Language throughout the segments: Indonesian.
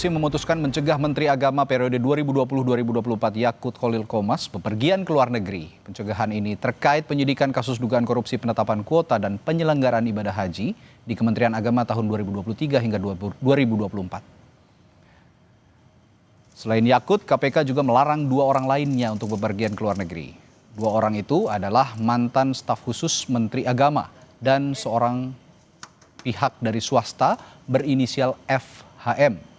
Memutuskan mencegah Menteri Agama periode 2020-2024 Yakut Khalil Qomas bepergian ke luar negeri. Pencegahan ini terkait penyidikan kasus dugaan korupsi penetapan kuota dan penyelenggaraan ibadah haji di Kementerian Agama tahun 2023 hingga 2024. Selain Yakut, KPK juga melarang 2 orang lainnya untuk bepergian ke luar negeri. 2 orang itu adalah mantan staf khusus Menteri Agama dan seorang pihak dari swasta berinisial FHM.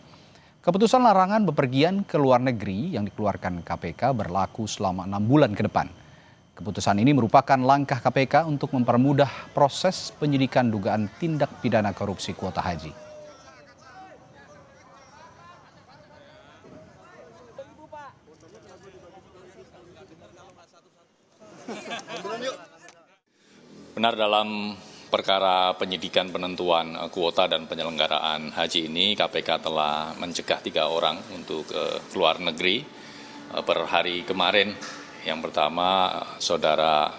Keputusan larangan bepergian ke luar negeri yang dikeluarkan KPK berlaku selama 6 bulan ke depan. Keputusan ini merupakan langkah KPK untuk mempermudah proses penyidikan dugaan tindak pidana korupsi kuota haji. Benar, dalam perkara penyidikan penentuan kuota dan penyelenggaraan haji ini, KPK telah mencegah 3 orang untuk keluar negeri per hari kemarin. Yang pertama, Saudara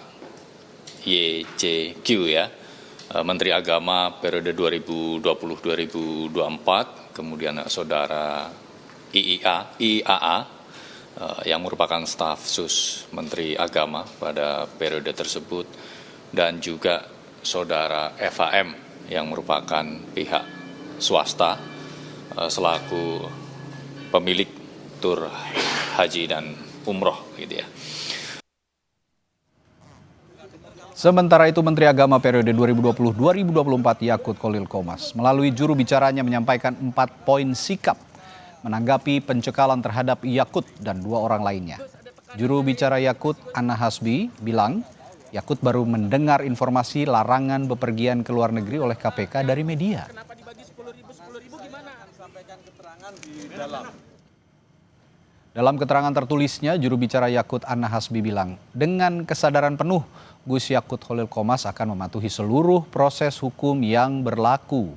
YCQ ya, Menteri Agama periode 2020-2024, kemudian Saudara IAA yang merupakan staf sus Menteri Agama pada periode tersebut, dan juga Saudara FHM yang merupakan pihak swasta selaku pemilik tur haji dan umroh gitu ya. Sementara itu Menteri Agama periode 2020-2024 Yakut Khalil Qomas melalui juru bicaranya menyampaikan 4 poin sikap menanggapi pencekalan terhadap Yakut dan 2 orang lainnya. Juru bicara Yakut Ana Hasbi bilang Yakut baru mendengar informasi larangan bepergian ke luar negeri oleh KPK dari media. Kenapa dibagi 10.000 gimana? Sampaikan keterangan di dalam. Dalam keterangan tertulisnya, juru bicara Yakut Ana Hasbi bilang, dengan kesadaran penuh, Gus Yakut Khalil Qomas akan mematuhi seluruh proses hukum yang berlaku.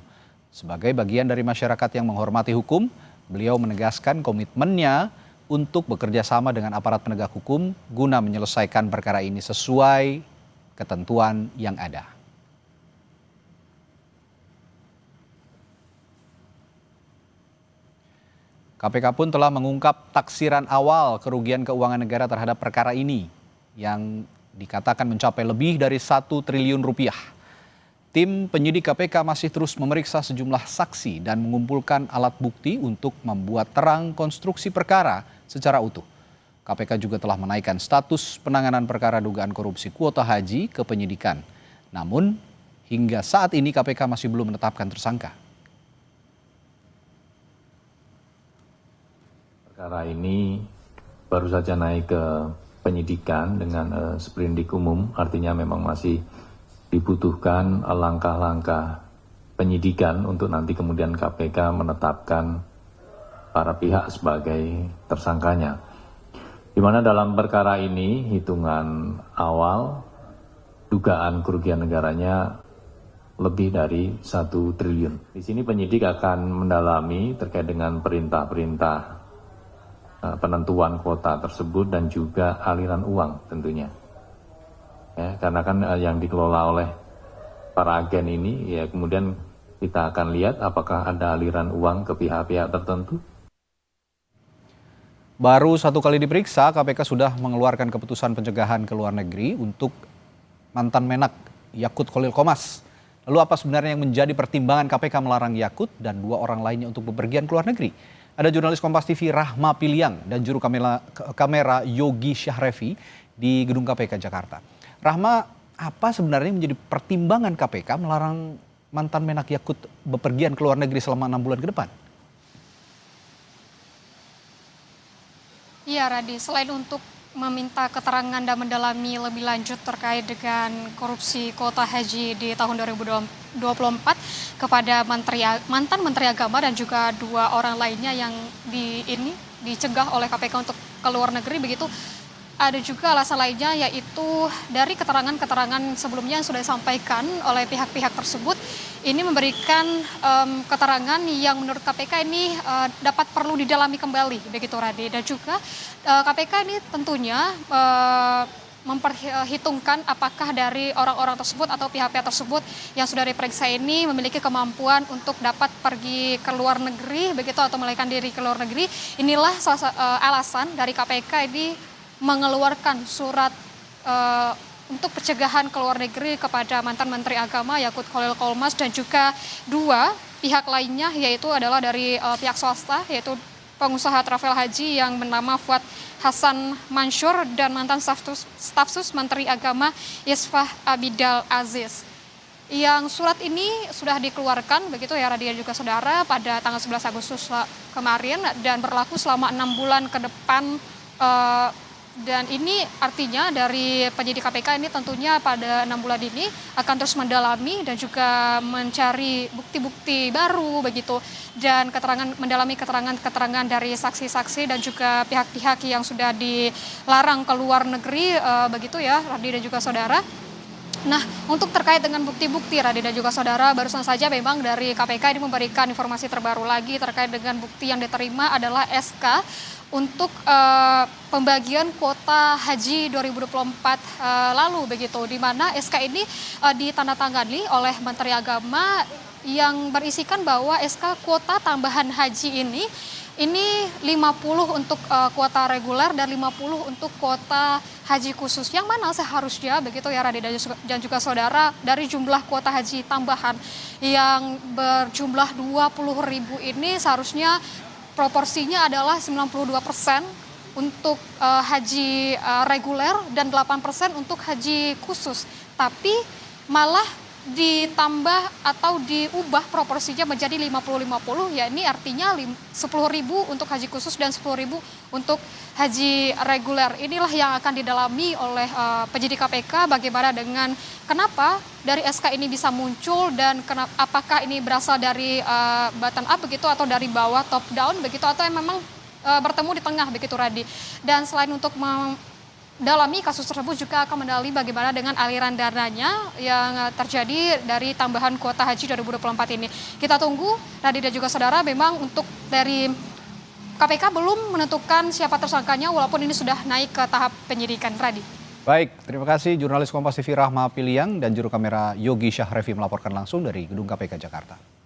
Sebagai bagian dari masyarakat yang menghormati hukum, beliau menegaskan komitmennya untuk bekerja sama dengan aparat penegak hukum guna menyelesaikan perkara ini sesuai ketentuan yang ada. KPK pun telah mengungkap taksiran awal kerugian keuangan negara terhadap perkara ini yang dikatakan mencapai lebih dari 1 triliun rupiah. Tim penyidik KPK masih terus memeriksa sejumlah saksi dan mengumpulkan alat bukti untuk membuat terang konstruksi perkara secara utuh. KPK juga telah menaikkan status penanganan perkara dugaan korupsi kuota haji ke penyidikan. Namun, hingga saat ini KPK masih belum menetapkan tersangka. Perkara ini baru saja naik ke penyidikan dengan sprindik umum, artinya memang masih dibutuhkan langkah-langkah penyidikan untuk nanti kemudian KPK menetapkan para pihak sebagai tersangkanya. Di mana dalam perkara ini hitungan awal dugaan kerugian negaranya lebih dari 1 triliun. Di sini penyidik akan mendalami terkait dengan perintah-perintah penentuan kuota tersebut dan juga aliran uang tentunya. Ya, karena kan yang dikelola oleh para agen ini, ya kemudian kita akan lihat apakah ada aliran uang ke pihak-pihak tertentu. Baru 1 kali diperiksa, KPK sudah mengeluarkan keputusan pencegahan ke luar negeri untuk mantan Menak Yakut Khalil Qomas. Lalu apa sebenarnya yang menjadi pertimbangan KPK melarang Yakut dan 2 orang lainnya untuk bepergian ke luar negeri? Ada jurnalis Kompas TV Rahma Piliang dan juru kamera Yogi Syahrevi di Gedung KPK Jakarta. Rahma, apa sebenarnya menjadi pertimbangan KPK melarang mantan Menak Yakut bepergian ke luar negeri selama 6 bulan ke depan? Iya Radi, selain untuk meminta keterangan dan mendalami lebih lanjut terkait dengan korupsi kuota haji di tahun 2024 kepada mantan Menteri Agama dan juga 2 orang lainnya yang dicegah oleh KPK untuk ke luar negeri begitu. Ada juga alasan lainnya yaitu dari keterangan-keterangan sebelumnya yang sudah disampaikan oleh pihak-pihak tersebut, ini memberikan keterangan yang menurut KPK ini dapat perlu didalami kembali begitu Radi. Dan juga KPK ini tentunya memperhitungkan apakah dari orang-orang tersebut atau pihak-pihak tersebut yang sudah diperiksa ini memiliki kemampuan untuk dapat pergi ke luar negeri begitu atau melarikan diri ke luar negeri. Inilah alasan dari KPK ini mengeluarkan surat untuk pencegahan ke luar negeri kepada mantan Menteri Agama Yakut Khalil Qomas dan juga dua pihak lainnya, yaitu adalah dari pihak swasta, yaitu pengusaha travel haji yang bernama Fuad Hasan Mansur dan mantan staf sus Menteri Agama Yusuf Abidal Aziz. Yang surat ini sudah dikeluarkan begitu ya Radia juga saudara pada tanggal 11 Agustus kemarin dan berlaku selama 6 bulan ke depan. Dan ini artinya dari penyidik KPK ini tentunya pada 6 bulan ini akan terus mendalami dan juga mencari bukti-bukti baru begitu dan mendalami keterangan dari saksi-saksi dan juga pihak-pihak yang sudah dilarang ke luar negeri begitu ya Radi dan juga saudara. Nah, untuk terkait dengan bukti-bukti Radi dan juga saudara, barusan saja memang dari KPK ini memberikan informasi terbaru lagi terkait dengan bukti yang diterima adalah SK untuk pembagian kuota haji 2024 lalu begitu, di mana SK ini ditandatangani oleh Menteri Agama yang berisikan bahwa SK kuota tambahan haji ini 50 untuk kuota reguler dan 50 untuk kuota haji khusus, yang mana seharusnya begitu ya Radit dan juga saudara, dari jumlah kuota haji tambahan yang berjumlah 20.000 ini seharusnya proporsinya adalah 92% untuk haji reguler dan 8% untuk haji khusus. Tapi malah ditambah atau diubah proporsinya menjadi 50-50, ya ini artinya 10.000 untuk haji khusus dan 10.000 untuk haji reguler. Inilah yang akan didalami oleh penyidik KPK bagaimana dengan kenapa dari SK ini bisa muncul dan apakah ini berasal dari bottom up begitu atau dari bawah top down begitu atau yang memang bertemu di tengah begitu Radi. Dan selain untuk dalami kasus tersebut juga akan mendalami bagaimana dengan aliran dananya yang terjadi dari tambahan kuota haji 2024 ini. Kita tunggu Radi dan juga saudara, memang untuk dari KPK belum menentukan siapa tersangkanya walaupun ini sudah naik ke tahap penyidikan. Radi. Baik, terima kasih jurnalis Kompas TV Rahma Piliang dan juru kamera Yogi Syahrevi melaporkan langsung dari Gedung KPK Jakarta.